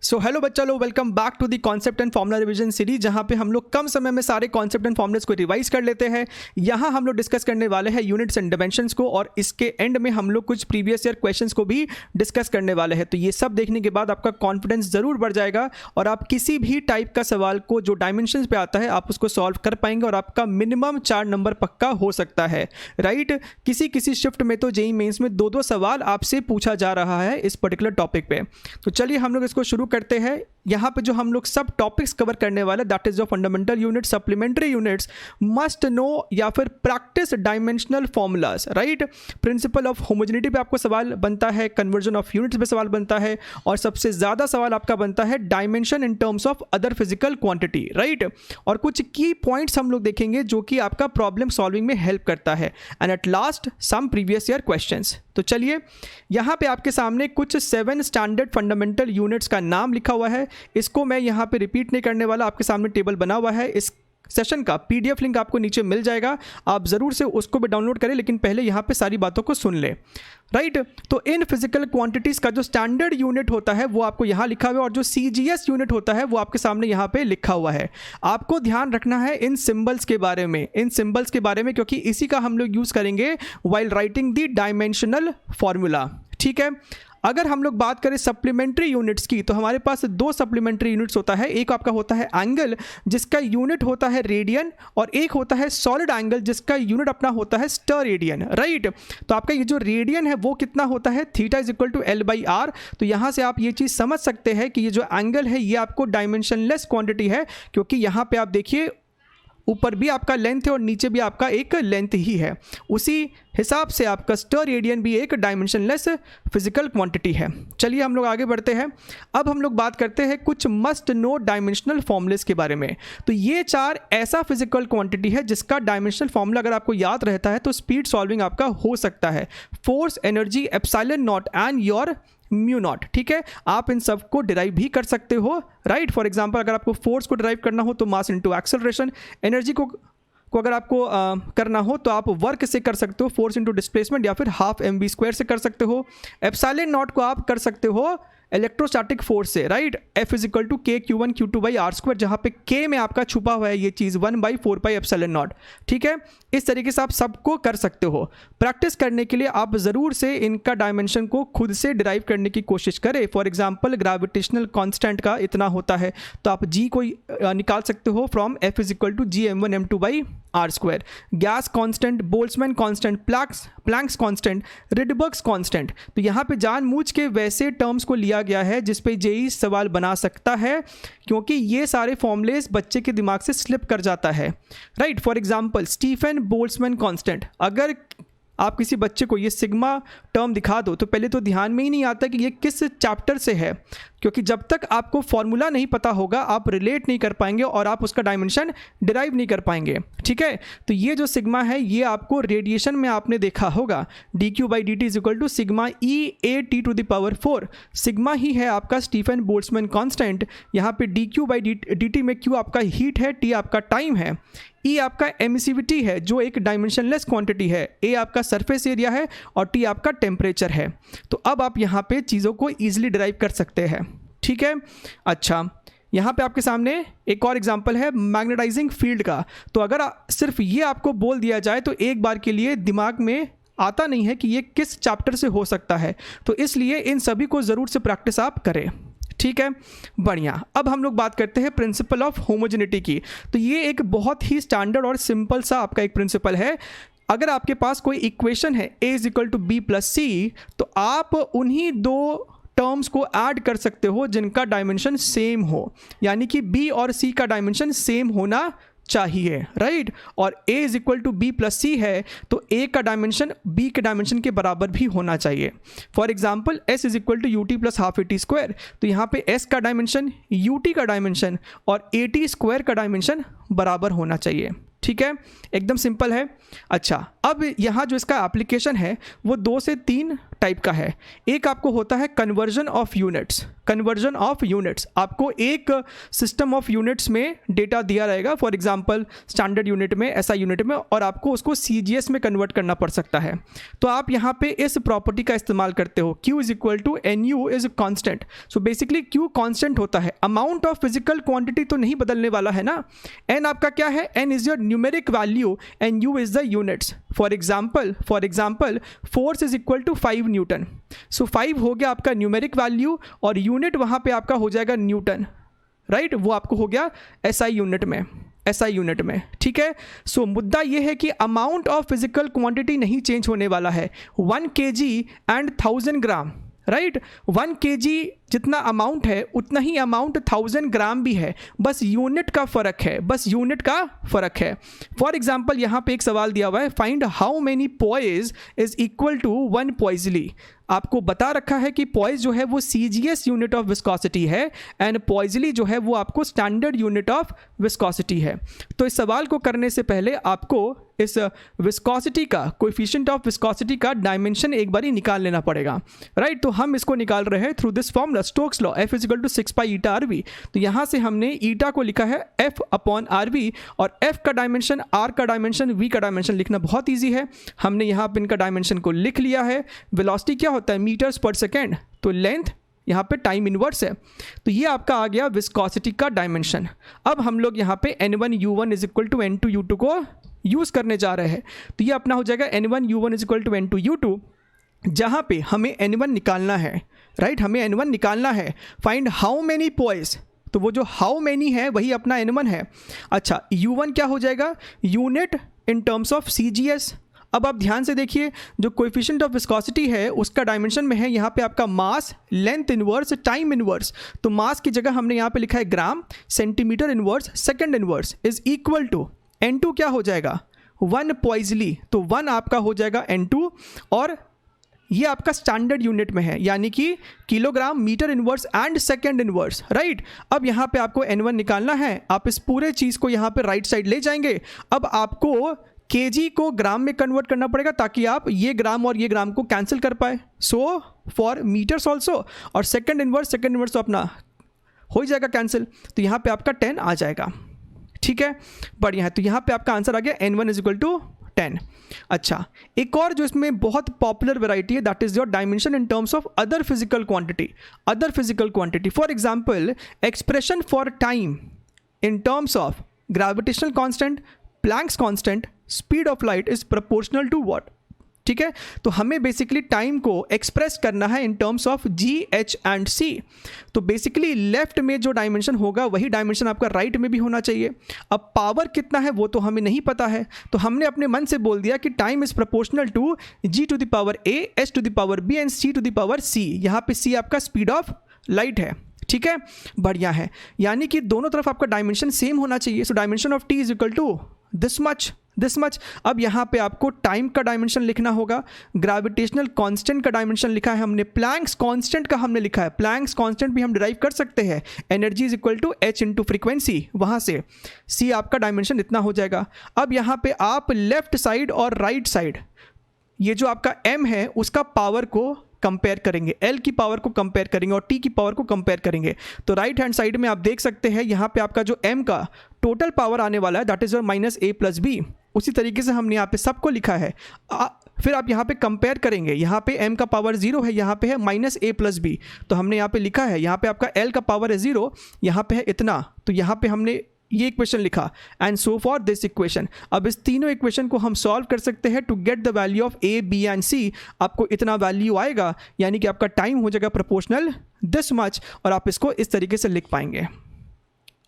सो hello बच्चा लोग, welcome back to the concept and formula revision series, जहां पे हम लोग कम समय में सारे कॉन्सेप्ट एंड फॉर्मूलाज को रिवाइज कर लेते हैं। यहां हम लोग डिस्कस करने वाले हैं यूनिट्स एंड डिमेंशंस को, और इसके एंड में हम लोग कुछ प्रीवियस ईयर क्वेश्चंस को भी डिस्कस करने वाले हैं। तो ये सब देखने के बाद आपका कॉन्फिडेंस जरूर बढ़ जाएगा और आप किसी भी टाइप का सवाल को जो डायमेंशन पे आता है आप उसको सॉल्व कर पाएंगे और आपका मिनिमम 4 नंबर पक्का हो सकता है, राइट। किसी शिफ्ट में तो जेईई मेंस में 2-2 सवाल आपसे पूछा जा रहा है इस पर्टिकुलर टॉपिक पे। तो चलिए हम लोग इसको शुरू करते हैं। यहाँ पे जो हम लोग सब टॉपिक्स कवर करने वाले, दैट इज जो fundamental units, supplementary units, must know या फिर practice dimensional formulas, right. Principle of homogeneity पे आपको सवाल बनता है, कन्वर्जन ऑफ यूनिट्स पे सवाल बनता है, और सबसे ज़्यादा सवाल आपका बनता है dimension in terms of other physical quantity, right. और कुछ की पॉइंट्स हम लोग देखेंगे जो कि आपका प्रॉब्लम सॉल्विंग में हेल्प करता है, and at last some previous year questions. तो चलिए यहाँ पे आपके सामने कुछ 7 स्टैंडर्ड फंडामेंटल यूनिट्स का नाम लिखा हुआ है। इसको मैं यहाँ पे रिपीट नहीं करने वाला, आपके सामने टेबल बना हुआ है। इस सेशन का पीडीएफ लिंक आपको नीचे मिल जाएगा, आप ज़रूर से उसको भी डाउनलोड करें, लेकिन पहले यहाँ पे सारी बातों को सुन लें, राइट। तो इन फिजिकल क्वांटिटीज़ का जो स्टैंडर्ड यूनिट होता है वो आपको यहाँ लिखा हुआ है, और जो सीजीएस यूनिट होता है वो आपके सामने यहाँ पे लिखा हुआ है। आपको ध्यान रखना है इन सिंबल्स के बारे में, क्योंकि इसी का हम लोग यूज़ करेंगे while writing the dimensional formula, ठीक है। अगर हम लोग बात करें सप्लीमेंट्री यूनिट्स की, तो हमारे पास 2 सप्लीमेंट्री यूनिट्स होता है। एक आपका होता है एंगल, जिसका यूनिट होता है रेडियन, और एक होता है सॉलिड एंगल, जिसका यूनिट अपना होता है स्टेरेडियन, राइट। तो आपका ये जो रेडियन है वो कितना होता है, theta is equal to L/R। तो यहाँ से आप ये चीज़ समझ सकते हैं कि ये जो एंगल है ये आपको डायमेंशनलेस क्वांटिटी है, क्योंकि यहाँ पे आप देखिए ऊपर भी आपका लेंथ है और नीचे भी आपका एक लेंथ ही है। उसी हिसाब से आपका स्टेरेडियन भी एक डायमेंशनलेस फिजिकल क्वांटिटी है। चलिए हम लोग आगे बढ़ते हैं। अब हम लोग बात करते हैं कुछ मस्ट नो डायमेंशनल फॉर्मूलेस के बारे में। तो ये 4 ऐसा फिजिकल क्वांटिटी है जिसका डायमेंशनल फॉर्मूला अगर आपको याद रहता है तो स्पीड सॉल्विंग आपका हो सकता है। Force, energy, epsilon not and your mu naught, ठीक है। आप इन सब को डिराइव भी कर सकते हो, राइट। फॉर एग्जांपल अगर आपको फोर्स को डिराइव करना हो तो मास इनटू एक्सेलरेशन, एनर्जी को अगर आपको करना हो तो आप वर्क से कर सकते हो, फोर्स इनटू डिस्प्लेसमेंट, या फिर हाफ mv² से कर सकते हो। एप्सिलॉन नॉट को आप कर सकते हो इलेक्ट्रोस्टैटिक फोर्स से, right. F is equal to K Q1 Q2/R², जहाँ पे K में आपका छुपा हुआ है ये चीज़ 1/4π एप्सिलॉन नॉट, ठीक है। इस तरीके से आप सबको कर सकते हो। प्रैक्टिस करने के लिए आप ज़रूर से इनका डायमेंशन को खुद से डिराइव करने की कोशिश करें। फॉर एग्जांपल ग्रेविटेशनल कांस्टेंट का इतना होता है तो आप G को निकाल सकते हो from F is equal to Gm1m2/R²। Gas constant, Boltzmann constant, Planck's constant, Rydberg's constant. तो यहाँ पे जानबूझ के वैसे टर्म्स को लिया गया है जिस पे जेईई सवाल बना सकता है, क्योंकि ये सारे फॉर्मूलेस बच्चे के दिमाग से स्लिप कर जाता है, right. For example Stefan Boltzmann constant, अगर आप किसी बच्चे को ये सिग्मा टर्म दिखा दो तो पहले तो ध्यान में ही नहीं आता कि ये किस चैप्टर से है, क्योंकि जब तक आपको फॉर्मूला नहीं पता होगा आप रिलेट नहीं कर पाएंगे और आप उसका डायमेंशन डिराइव नहीं कर पाएंगे, ठीक है। तो ये जो सिग्मा है ये आपको रेडिएशन में आपने देखा होगा, dQ/dt is equal to sigma E(AT⁴). Sigma ही है आपका स्टीफन बोल्ट्जमैन कांस्टेंट। यहाँ पे dQ/dt में Q आपका हीट है, T आपका टाइम है, E आपका एमिसिविटी है जो एक डायमेंशनलेस क्वांटिटी है, A आपका सरफेस एरिया है, और T आपका टेम्परेचर है। तो अब आप यहाँ पे चीज़ों को ईजिली डिराइव कर सकते हैं, ठीक है। अच्छा, यहाँ पे आपके सामने एक और एग्जांपल है मैग्नेटाइजिंग फील्ड का। तो अगर सिर्फ ये आपको बोल दिया जाए तो एक बार के लिए दिमाग में आता नहीं है कि ये किस चैप्टर से हो सकता है, तो इसलिए इन सभी को ज़रूर से प्रैक्टिस आप करें, ठीक है। बढ़िया। अब हम लोग बात करते हैं प्रिंसिपल ऑफ होमोजेनिटी की। तो ये एक बहुत ही स्टैंडर्ड और सिंपल सा आपका एक प्रिंसिपल है। अगर आपके पास कोई इक्वेशन है A is equal to B plus C, तो आप उन्हीं 2 टर्म्स को ऐड कर सकते हो जिनका डायमेंशन सेम हो, यानी कि B और C का डायमेंशन सेम होना चाहिए, राइट। और A is equal to B plus C है तो A का डायमेंशन B के डायमेंशन के बराबर भी होना चाहिए। For example S is equal to UT plus half AT², तो यहाँ पे S का डायमेंशन, UT का डायमेंशन और AT² का डायमेंशन बराबर होना चाहिए, ठीक है, एकदम सिंपल है। अच्छा, अब यहाँ जो इसका एप्लीकेशन है वो 2 से 3 टाइप का है। एक आपको होता है conversion of units. Conversion of units, आपको एक सिस्टम ऑफ यूनिट्स में डेटा दिया रहेगा, फॉर एग्जांपल स्टैंडर्ड यूनिट में, एसआई यूनिट में, और आपको उसको सीजीएस में कन्वर्ट करना पड़ सकता है। तो आप यहाँ पे इस प्रॉपर्टी का इस्तेमाल करते हो, Q is equal to NU is constant. सो बेसिकली Q कॉन्स्टेंट होता है, अमाउंट ऑफ फिजिकल क्वांटिटी तो नहीं बदलने वाला है ना। N आपका क्या है, N is your numeric value and U is the units. For example force is equal to 5 newton. So 5 हो गया आपका न्यूमेरिक वैल्यू और यूनिट वहाँ पे आपका हो जाएगा न्यूटन, राइट, वो आपको हो गया एसआई यूनिट में, ठीक है। सो मुद्दा ये है कि अमाउंट ऑफ फिजिकल क्वांटिटी नहीं चेंज होने वाला है, 1 kg and 1000 gram, right. 1 kg जितना अमाउंट है उतना ही अमाउंट 1000 ग्राम भी है, बस यूनिट का फ़र्क है, फॉर एग्जाम्पल यहाँ पे एक सवाल दिया हुआ है, find how many poise is equal to 1 poiseuille. आपको बता रखा है कि पॉइज जो है वो सीजीएस यूनिट ऑफ विस्कोसिटी है एंड पॉइजली जो है वो आपको स्टैंडर्ड यूनिट ऑफ विस्कोसिटी है। तो इस सवाल को करने से पहले आपको इस विस्कोसिटी का, कोएफिशिएंट ऑफ विस्कोसिटी का डायमेंशन एक बार ही निकाल लेना पड़ेगा, राइट। तो हम इसको निकाल रहे हैं through this formula, Stokes law, F is equal to 6 pi eta RV। तो यहाँ से हमने ईटा को लिखा है F अपॉन RV, और F का डायमेंशन, R का डायमेंशन, V का डायमेंशन लिखना बहुत ईजी है। हमने यहाँ पे इनका डायमेंशन को लिख लिया है। वेलोसिटी क्या होता है, मीटर्स पर सेकेंड, तो लेंथ यहाँ पे टाइम इनवर्स है। तो ये आपका आ गया विस्कोसिटी का डायमेंशन। अब हम लोग यहाँ पे N1U1 is equal to N2U2 को यूज़ करने जा रहे हैं। तो ये अपना हो जाएगा N1U1 is equal to N2U2, जहाँ पे हमें N1 निकालना है, राइट, हमें N1 निकालना है। फाइंड हाउ मेनी पॉइज, तो वो जो हाउ मेनी है वही अपना N1 है। अच्छा, U1 क्या हो जाएगा, unit in terms of CGS। अब आप ध्यान से देखिए, जो कोएफिशिएंट ऑफ विस्कोसिटी है उसका डायमेंशन में है यहाँ पे आपका mass, length inverse, time inverse. तो मास की जगह हमने यहाँ पे लिखा है gram, centimetre inverse, second inverse is equal to N2 क्या हो जाएगा, 1 पॉइजली। तो 1 आपका हो जाएगा N2, और ये आपका स्टैंडर्ड यूनिट में है, यानी कि kilogram, metre inverse and second inverse, right. अब यहाँ पे आपको N1 निकालना है। आप इस पूरे चीज़ को यहाँ पे राइट साइड ले जाएंगे। अब आपको केजी को ग्राम में कन्वर्ट करना पड़ेगा ताकि आप ये ग्राम और ये ग्राम को कैंसिल कर पाए। सो फॉर मीटर्स ऑल्सो, और सेकंड इनवर्स तो अपना हो ही जाएगा कैंसिल। तो यहाँ पे आपका 10 आ जाएगा, ठीक है, बढ़िया है। तो यहाँ पे आपका आंसर आ गया N1 इज इक्वल टू 10। अच्छा, एक और जो इसमें बहुत पॉपुलर वैरायटी है, that is your dimension in terms of other physical quantity. For example, expression for time in terms of gravitational constant, Planck's constant, speed of light is proportional to what, ठीक है। तो हमें basically time को express करना है इन terms of G, H and C। तो basically left में जो डायमेंशन होगा वही डायमेंशन आपका राइट में भी होना चाहिए। अब पावर कितना है वो तो हमें नहीं पता है, तो हमने अपने मन से बोल दिया कि time is proportional to G to the power A, H to the power B and C to the power C। यहाँ पे C आपका स्पीड ऑफ लाइट है, ठीक है, बढ़िया है। यानी कि दोनों तरफ आपका डायमेंशन सेम होना चाहिए। So dimension of T is equal to this much. अब यहाँ पे आपको टाइम का डायमेंशन लिखना होगा, ग्रेविटेशनल कांस्टेंट का डायमेंशन लिखा है हमने, प्लैंक्स कांस्टेंट का हमने लिखा है। प्लैंक्स कांस्टेंट भी हम डिराइव कर सकते हैं, energy is equal to H into frequency, वहाँ से C आपका डायमेंशन इतना हो जाएगा। अब यहाँ पे आप लेफ्ट साइड और राइट साइड, ये जो आपका M है उसका पावर को कंपेयर करेंगे, L की पावर को कंपेयर करेंगे और T की पावर को कंपेयर करेंगे। तो राइट हैंड साइड में आप देख सकते हैं यहाँ पे आपका जो M का टोटल पावर आने वाला है that is minus A plus B। उसी तरीके से हमने यहाँ पे सबको लिखा है। फिर आप यहाँ पे कंपेयर करेंगे, यहाँ पे M का पावर 0 है, यहाँ पे है माइनस A प्लस B। तो हमने यहाँ पे लिखा है, यहाँ पे आपका L का पावर है 0, यहाँ पे है इतना, तो यहाँ पे हमने ये इक्वेशन लिखा and so for this equation. अब इस तीनों इक्वेशन को हम सॉल्व कर सकते हैं to get the value of A, B and C। आपको इतना वैल्यू आएगा, यानी कि आपका टाइम हो जाएगा प्रोपोर्शनल दिस मच, और आप इसको इस तरीके से लिख पाएंगे।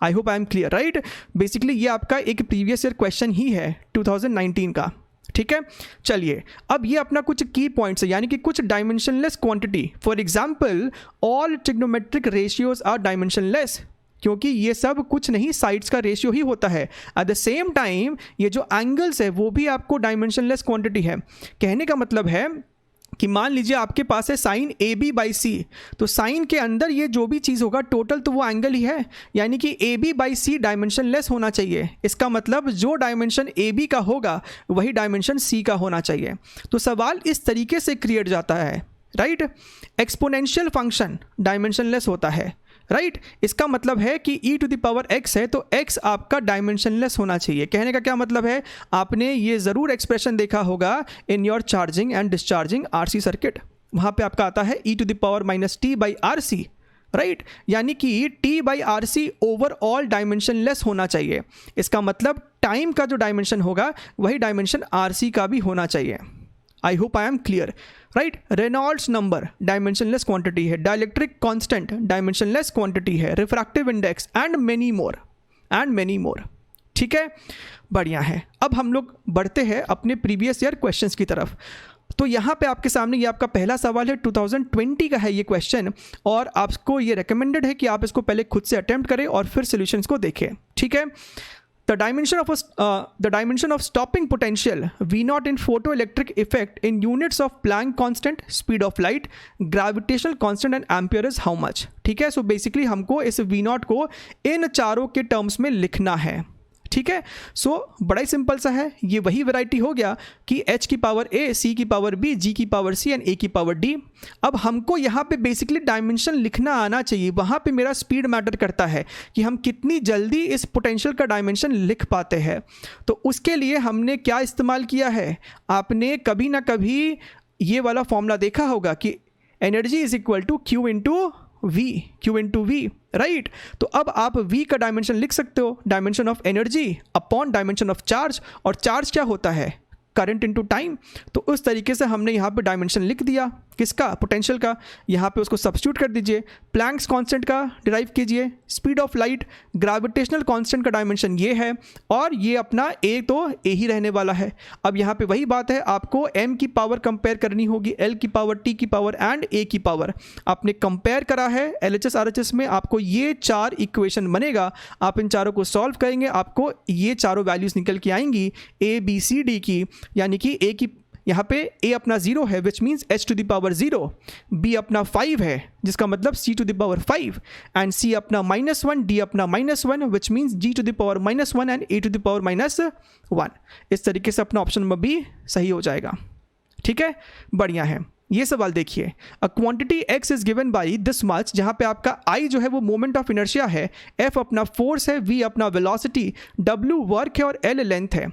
I hope I am clear, right. Basically ये आपका एक प्रीवियस ईयर क्वेश्चन ही है 2019 का, ठीक है। चलिए, अब ये अपना कुछ की पॉइंट्स है, यानी कि कुछ dimensionless quantity. For example, all trigonometric ratios are dimensionless, क्योंकि ये सब कुछ नहीं, साइड्स का रेशियो ही होता है। एट द सेम टाइम ये जो एंगल्स है वो भी आपको डायमेंशनलेस क्वांटिटी है। कहने का मतलब है कि मान लीजिए आपके पास है साइन ए बी बाई सी, तो साइन के अंदर ये जो भी चीज़ होगा टोटल तो वो एंगल ही है, यानी कि a b by c dimensionless होना चाहिए। इसका मतलब जो डायमेंशन ए बी का होगा वही डायमेंशन सी का होना चाहिए। तो सवाल इस तरीके से क्रिएट जाता है, right. Exponential function dimensionless होता है, राइट। इसका मतलब है कि e to the power x है तो x आपका डायमेंशनलेस होना चाहिए। कहने का क्या मतलब है, आपने ये ज़रूर एक्सप्रेशन देखा होगा in your charging and discharging RC circuit. वहाँ पे आपका आता है e to the power minus t by RC, right. यानी कि t by RC overall dimensionless होना चाहिए। इसका मतलब टाइम का जो डायमेंशन होगा वही डायमेंशन RC का भी होना चाहिए। I hope I am clear, right. Reynolds number dimensionless quantity है, डाइलेक्ट्रिक कांस्टेंट डायमेंशनलेस क्वांटिटी है, refractive index and many more, ठीक है, बढ़िया है। अब हम लोग बढ़ते हैं अपने प्रीवियस ईयर क्वेश्चंस की तरफ। तो यहाँ पे आपके सामने ये आपका पहला सवाल है, 2020 का है ये क्वेश्चन, और आपको ये रिकमेंडेड है कि आप इसको पहले खुद से अटेम्प्ट करें और फिर सॉल्यूशंस को देखें, ठीक है। The dimension of stopping potential V naught in photoelectric effect in units of Planck constant, speed of light, gravitational constant and ampere is how much? ठीक है, सो बेसिकली हमको इस V naught को इन चारों के टर्म्स में लिखना है, ठीक है। सो बड़ा ही सिंपल सा है, ये वही वैरायटी हो गया कि h की पावर a, c की पावर b, g की पावर c एंड a की पावर d। अब हमको यहाँ पे बेसिकली डायमेंशन लिखना आना चाहिए, वहाँ पे मेरा स्पीड मैटर करता है कि हम कितनी जल्दी इस पोटेंशियल का डायमेंशन लिख पाते हैं। तो उसके लिए हमने क्या इस्तेमाल किया है, आपने कभी ना कभी ये वाला फॉर्मूला देखा होगा कि energy is equal to q into v, right. तो अब आप v का डायमेंशन लिख सकते हो, dimension of energy upon dimension of charge, और चार्ज क्या होता है, करंट इनटू टाइम। तो उस तरीके से हमने यहाँ पे डायमेंशन लिख दिया, किसका, पोटेंशियल का। यहाँ पे उसको सब्स्टिट्यूट कर दीजिए, प्लैंक्स कांस्टेंट का डिराइव कीजिए, speed of light, gravitational constant का डायमेंशन ये है, और ये अपना a तो a ही रहने वाला है। अब यहाँ पे वही बात है, आपको m की पावर कंपेयर करनी होगी, l की पावर, t की पावर एंड a की पावर। आपने कंपेयर करा है LHS RHS में, आपको ये 4 इक्वेशन बनेगा। आप इन चारों को सॉल्व करेंगे, आपको ये चारों वैल्यूज निकल के आएंगी a b c d की, यानी कि a की यहाँ पे a अपना 0 है which means h to the power 0, b अपना 5 है जिसका मतलब c to the power 5, and c अपना -1, d अपना -1 which means g to the power -1 and a to the power -1। इस तरीके से अपना ऑप्शन नंबर b सही हो जाएगा, ठीक है, बढ़िया है। ये सवाल देखिए, uh quantity x is given by this much, जहाँ पे आपका i जो है वो मोमेंट ऑफ इनर्शिया है, f अपना फोर्स है, v अपना वेलोसिटी, w वर्क है और l लेंथ है।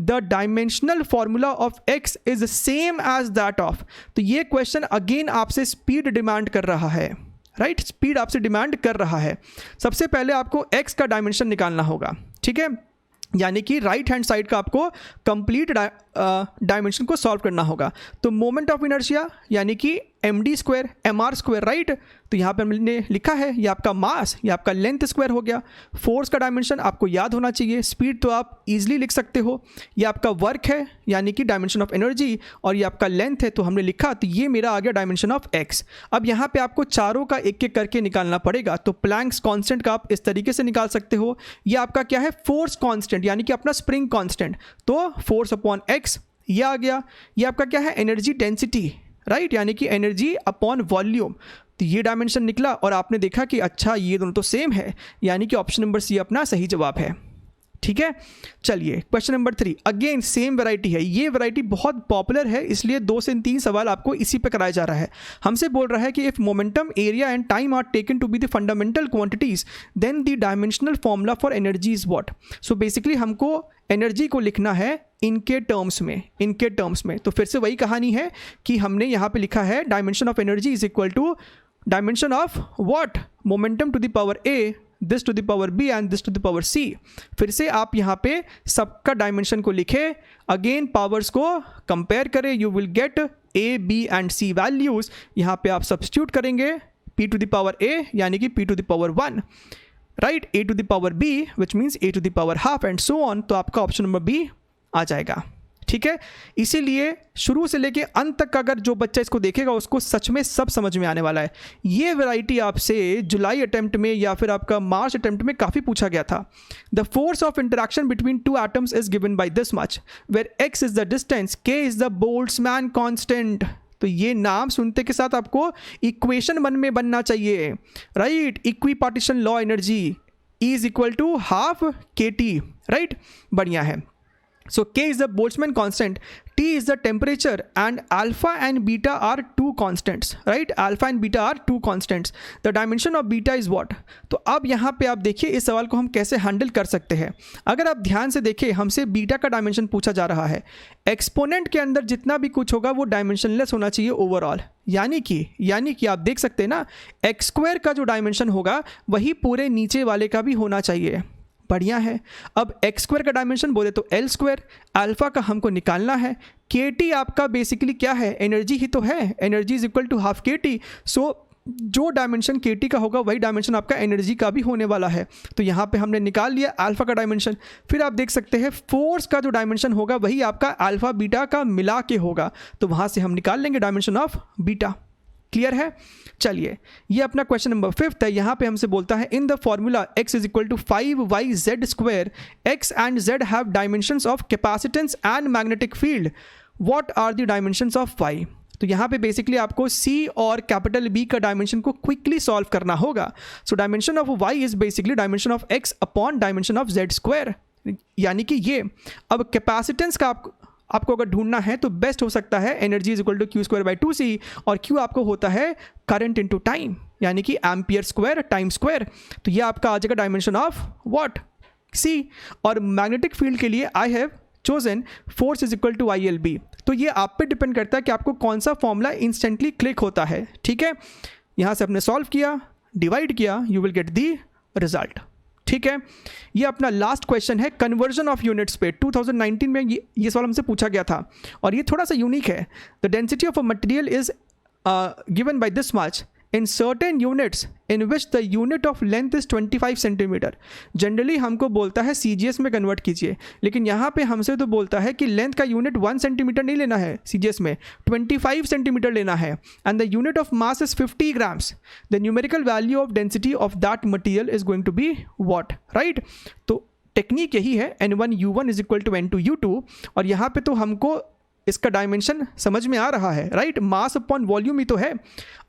The dimensional formula of x is same as that of. तो ये क्वेश्चन अगेन आपसे स्पीड डिमांड कर रहा है, राइट, स्पीड आपसे डिमांड कर रहा है। सबसे पहले आपको x का डायमेंशन निकालना होगा, ठीक है, यानी कि राइट हैंड साइड का आपको कंप्लीट डायमेंशन को सॉल्व करना होगा। तो मोमेंट ऑफ इनर्शिया यानी कि md square mr square, right. तो यहाँ पर हमने लिखा है ये आपका मास, ये आपका लेंथ स्क्वायर हो गया। फोर्स का डायमेंशन आपको याद होना चाहिए, स्पीड तो आप इजीली लिख सकते हो। ये आपका वर्क है यानी कि डायमेंशन ऑफ एनर्जी, और ये आपका लेंथ है तो हमने लिखा, तो ये मेरा आ गया डायमेंशन ऑफ x। अब यहाँ पे आपको चारों का एक एक करके निकालना पड़ेगा। तो प्लैंक्स कांस्टेंट का आप इस तरीके से निकाल सकते हो। ये आपका क्या है, फोर्स कांस्टेंट यानी कि अपना स्प्रिंग कांस्टेंट, तो फोर्स अपॉन x ये आ गया। ये आपका क्या है, एनर्जी डेंसिटी, राइट, यानी कि एनर्जी अपॉन वॉल्यूम। तो ये डायमेंशन निकला और आपने देखा कि अच्छा ये दोनों तो सेम है, यानी कि ऑप्शन नंबर सी अपना सही जवाब है, ठीक है। चलिए question number 3, again same variety है। ये वैरायटी बहुत पॉपुलर है, इसलिए 2 से 3 सवाल आपको इसी पे कराया जा रहा है। हमसे बोल रहा है कि if momentum, area and time are taken to be the fundamental quantities then the dimensional formula for energy is what. So basically हमको एनर्जी को लिखना है इनके टर्म्स में। तो फिर से वही कहानी है कि हमने यहाँ पे लिखा है dimension of energy is equal to dimension of what, momentum to the power a, this to the power b and this to the power c। फिर से आप यहाँ पे सबका डायमेंशन को लिखे, अगेन पावर्स को कंपेयर करें, you will get a, b and c values. यहाँ पे आप सब्स्टिट्यूट करेंगे p to the power a यानी कि p to the power 1, right, a to the power b which means a to the power half and so on. तो आपका option number b आ जाएगा, ठीक है। इसीलिए शुरू से लेके अंत तक अगर जो बच्चा इसको देखेगा उसको सच में सब समझ में आने वाला है। ये वैरायटी आपसे जुलाई अटेम्प्ट में या फिर आपका मार्च अटेम्प्ट में काफ़ी पूछा गया था। The force of interaction between 2 atoms is given by this much, where x is the distance, k is the Boltzmann constant. तो ये नाम सुनते के साथ आपको इक्वेशन मन में बनना चाहिए, right. Equipartition law energy is equal to half kT, right. बढ़िया है। So K is the Boltzmann constant, T is the temperature, and alpha and beta are two constants, right? Alpha and beta are two constants. The dimension of beta is what? तो अब यहाँ पे आप देखिए इस सवाल को हम कैसे हैंडल कर सकते हैं। अगर आप ध्यान से देखें, हमसे बीटा का डायमेंशन पूछा जा रहा है। एक्सपोनेंट के अंदर जितना भी कुछ होगा वो डायमेंशनलेस होना चाहिए ओवरऑल, यानी कि आप देख सकते हैं ना, एक्स स्क्वायर का जो डायमेंशन होगा वही पूरे नीचे वाले का भी होना चाहिए। बढ़िया है। अब एक्स स्क्वायर का डायमेंशन बोले तो एल स्क्वायर, अल्फा का हमको निकालना है। के टी आपका बेसिकली क्या है, एनर्जी ही तो है, energy is equal to half K T. So जो डायमेंशन के टी का होगा वही डायमेंशन आपका एनर्जी का भी होने वाला है। तो यहाँ पे हमने निकाल लिया अल्फा का डायमेंशन। फिर आप देख सकते हैं फोर्स का जो डायमेंशन होगा वही आपका अल्फा बीटा का मिला के होगा, तो वहाँ से हम निकाल लेंगे डायमेंशन ऑफ बीटा। क्लियर है। चलिए ये अपना क्वेश्चन नंबर 5 है। यहाँ पे हमसे बोलता है in the formula x is equal to 5yz square, x and z have dimensions of capacitance and magnetic field, what are the dimensions of y। तो यहाँ पे बेसिकली आपको C और कैपिटल B का डायमेंशन को क्विकली सॉल्व करना होगा। So dimension of y is basically dimension of x upon dimension of z square, यानी कि ये। अब कैपेसिटेंस का आपको अगर ढूंढना है तो बेस्ट हो सकता है energy is equal to Q square by 2c, और क्यू आपको होता है करंट इनटू टाइम, यानी कि एम्पियर स्क्वायर टाइम स्क्वायर। तो ये आपका आ जाएगा डायमेंशन ऑफ व्हाट, c। और मैग्नेटिक फील्ड के लिए I have chosen force is equal to ILB। तो ये आप पे डिपेंड करता है कि आपको कौन सा फॉर्मूला इंस्टेंटली क्लिक होता है। ठीक है, यहाँ से आपने सॉल्व किया, डिवाइड किया, you will get the result. ठीक है, ये अपना लास्ट क्वेश्चन है कन्वर्जन ऑफ यूनिट्स पे। 2019 में ये सवाल हमसे पूछा गया था और ये थोड़ा सा यूनिक है। The density of a material is given by this much in certain units in which the unit of length is 25 centimetre. Generally हमको बोलता है CGS में कन्वर्ट कीजिए, लेकिन यहाँ पे हमसे तो बोलता है कि लेंथ का यूनिट 1 सेंटीमीटर नहीं लेना है CGS में, 25 सेंटीमीटर लेना है, and the unit of mass is 50 grams. The numerical value of density of that material is going to be what, right. तो टेक्निक यही है, N1U1 is equal to N2U2, और यहाँ पे तो हमको इसका डायमेंशन समझ में आ रहा है, राइट। मास अपॉन वॉल्यूम ही तो है।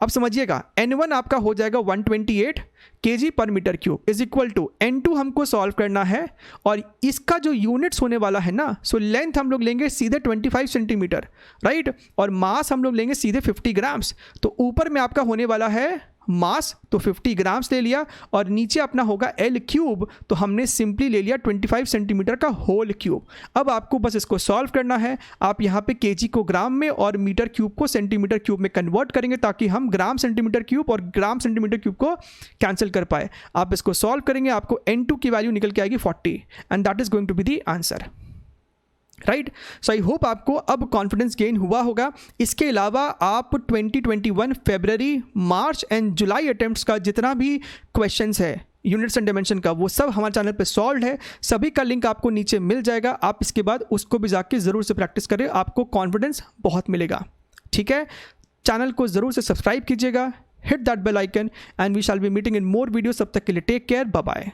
अब समझिएगा, N1 आपका हो जाएगा 128 kg पर metre cube is equal to N2 हमको सॉल्व करना है, और इसका जो यूनिट्स होने वाला है ना, सो लेंथ हम लोग लेंगे सीधे 25 सेंटीमीटर, राइट, और मास हम लोग लेंगे सीधे 50 ग्राम्स। तो ऊपर में आपका होने वाला है मास, तो 50 ग्राम्स ले लिया, और नीचे अपना होगा L क्यूब, तो हमने सिंपली ले लिया 25 सेंटीमीटर का होल क्यूब। अब आपको बस इसको सॉल्व करना है। आप यहाँ पे केजी को ग्राम में और मीटर क्यूब को सेंटीमीटर क्यूब में कन्वर्ट करेंगे, ताकि हम ग्राम सेंटीमीटर क्यूब और ग्राम सेंटीमीटर क्यूब को कैंसिल कर पाए। आप इसको सॉल्व करेंगे, आपको N2 की वैल्यू निकल के आएगी 40, and that is going to be the answer, right. So I hope आपको अब कॉन्फिडेंस गेन हुआ होगा। इसके अलावा आप 2021 फरवरी, मार्च एंड जुलाई अटेम्प्ट्स का जितना भी क्वेश्चंस है यूनिट्स एंड डायमेंशन का, वो सब हमारे चैनल पे सॉल्व है। सभी का लिंक आपको नीचे मिल जाएगा। आप इसके बाद उसको भी जाके ज़रूर से प्रैक्टिस करें, आपको कॉन्फिडेंस बहुत मिलेगा। ठीक है, चैनल को ज़रूर से सब्सक्राइब कीजिएगा, hit that bell icon, and we shall be meeting in more videos. तब तक के लिए टेक केयर, बाय बाय।